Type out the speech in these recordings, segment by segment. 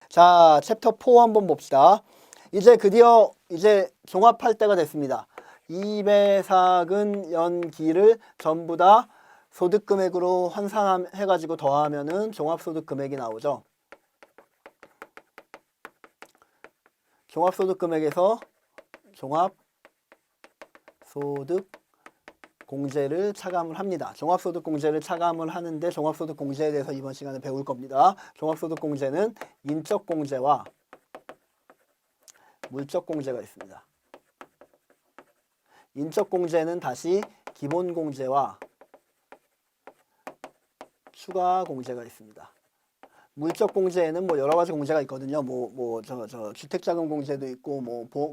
자, 챕터 4 한번 봅시다. 이제 드디어 이제 종합할 때가 됐습니다. 이배삭은 연기를 전부 다 소득금액으로 환산해가지고 더하면은 종합소득금액이 나오죠. 종합소득금액에서 종합소득공제를 차감을 합니다. 종합소득공제를 차감을 하는데 종합소득공제에 대해서 이번 시간에 배울 겁니다. 종합소득공제는 인적공제와 물적공제가 있습니다. 인적공제는 다시 기본공제와 추가공제가 있습니다. 물적공제에는 뭐 여러 가지 공제가 있거든요. 주택자금공제도 있고,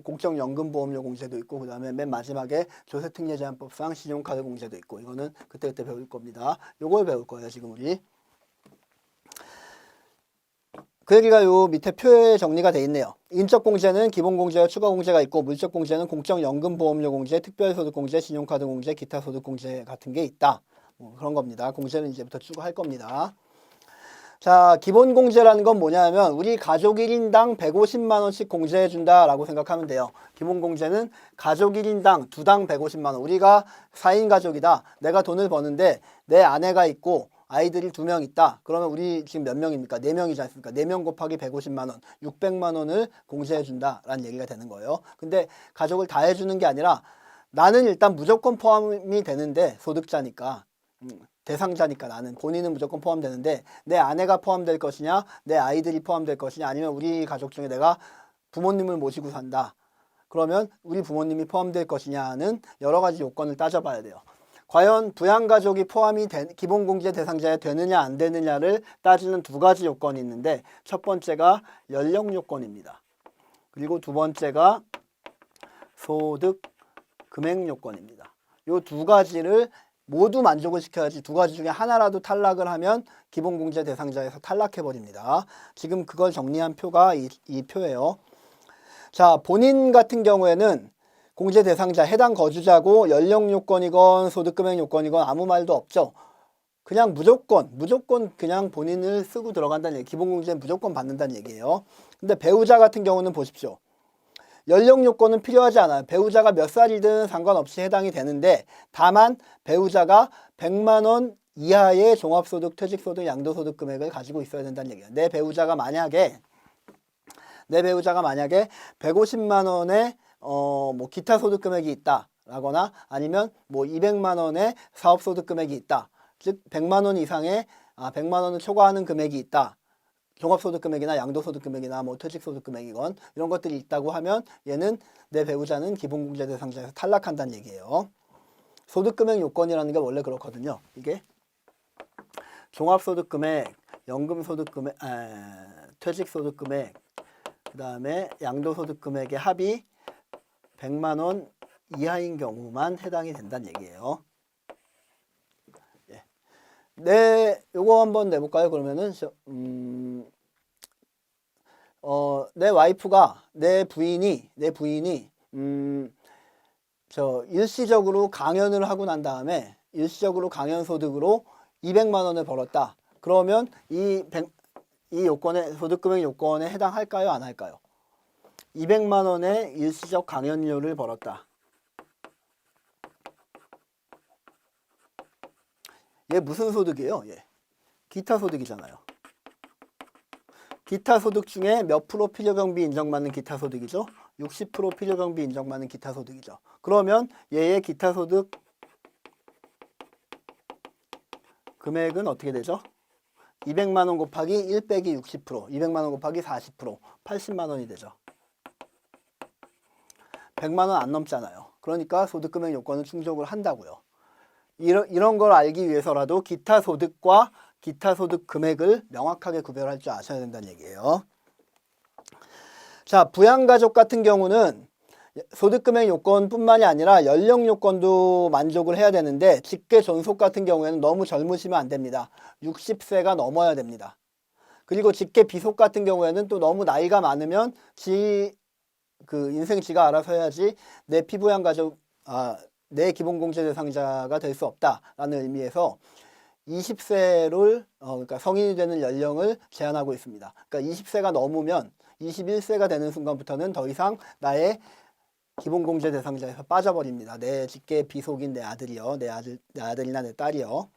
공적연금보험료 공제도 있고, 그 다음에 맨 마지막에 조세특례제한법상 신용카드 공제도 있고, 이거는 그때그때 배울 겁니다. 요걸 배울 거예요, 지금 우리. 그 얘기가 요 밑에 표에 정리가 돼 있네요. 인적공제는 기본공제와 추가공제가 있고, 물적공제는 공적연금보험료 공제, 특별소득공제, 신용카드 공제, 기타 소득공제 같은 게 있다. 그런 겁니다. 공제는 이제부터 쭉 할 겁니다. 자, 기본공제라는 건 뭐냐면 우리 가족 1인당 150만 원씩 공제해 준다라고 생각하면 돼요. 기본공제는 가족 1인당 두당 150만 원. 우리가 4인 가족이다. 내가 돈을 버는데 내 아내가 있고 아이들이 2명 있다. 그러면 우리 지금 몇 명입니까? 4명이지 않습니까? 4명 곱하기 150만 원, 600만 원을 공제해 준다라는 얘기가 되는 거예요. 근데 가족을 다 해주는 게 아니라 나는 일단 무조건 포함이 되는데 소득자니까 대상자니까 나는 본인은 무조건 포함되는데 내 아내가 포함될 것이냐 내 아이들이 포함될 것이냐 아니면 우리 가족 중에 내가 부모님을 모시고 산다. 그러면 우리 부모님이 포함될 것이냐는 여러 가지 요건을 따져봐야 돼요. 과연 부양가족이 포함이 기본공제 대상자에 되느냐 안 되느냐를 따지는 두 가지 요건이 있는데 첫 번째가 연령 요건입니다. 그리고 두 번째가 소득 금액 요건입니다. 요 두 가지를 모두 만족을 시켜야지 두 가지 중에 하나라도 탈락을 하면 기본공제 대상자에서 탈락해버립니다. 지금 그걸 정리한 표가 이 표예요. 자, 본인 같은 경우에는 공제 대상자 해당 거주자고 연령 요건이건 소득금액 요건이건 아무 말도 없죠. 그냥 무조건 그냥 본인을 쓰고 들어간다는 얘기. 기본공제는 무조건 받는다는 얘기예요. 근데 배우자 같은 경우는 보십시오. 연령 요건은 필요하지 않아요. 배우자가 몇 살이든 상관없이 해당이 되는데 다만 배우자가 100만 원 이하의 종합소득, 퇴직소득, 양도소득 금액을 가지고 있어야 된다는 얘기예요. 내 배우자가 만약에 150만 원의 기타 소득 금액이 있다라거나 아니면 200만 원의 사업 소득 금액이 있다. 즉 100만 원 이상의 100만 원을 초과하는 금액이 있다. 종합소득금액이나 양도소득금액이나 퇴직소득금액이건 이런 것들이 있다고 하면 얘는 내 배우자는 기본공제 대상자에서 탈락한다는 얘기예요. 소득금액 요건이라는 게 원래 그렇거든요. 이게 종합소득금액, 연금소득금액, 퇴직소득금액, 그 다음에 양도소득금액의 합이 100만 원 이하인 경우만 해당이 된다는 얘기예요. 요거 한번 내볼까요? 그러면은 내 와이프가 내 부인이 일시적으로 강연을 하고 난 다음에 일시적으로 강연 소득으로 200만 원을 벌었다. 그러면 이 요건에 소득금액 요건에 해당할까요? 안 할까요? 200만 원의 일시적 강연료를 벌었다. 얘 무슨 소득이에요? 얘 기타 소득이잖아요. 기타 소득 중에 몇 프로 필요경비 인정받는 기타 소득이죠? 60% 필요경비 인정받는 기타 소득이죠. 그러면 얘의 기타 소득 금액은 어떻게 되죠? 200만 원 곱하기 1 빼기 60%, 200만 원 곱하기 40%, 80만 원이 되죠. 100만 원 안 넘잖아요. 그러니까 소득금액 요건은 충족을 한다고요. 이런 걸 알기 위해서라도 기타 소득과 기타 소득 금액을 명확하게 구별할 줄 아셔야 된다는 얘기예요. 자, 부양가족 같은 경우는 소득금액 요건뿐만이 아니라 연령 요건도 만족을 해야 되는데 직계 존속 같은 경우에는 너무 젊으시면 안 됩니다. 60세가 넘어야 됩니다. 그리고 직계 비속 같은 경우에는 또 너무 나이가 많으면 인생 지가 알아서 해야지 내 피부양가족 내 기본공제 대상자가 될 수 없다라는 의미에서 20세를 그러니까 성인이 되는 연령을 제한하고 있습니다. 그러니까 20세가 넘으면 21세가 되는 순간부터는 더 이상 나의 기본공제 대상자에서 빠져버립니다. 내 직계 비속인 내 아들이요, 내 아들이나 내 딸이요.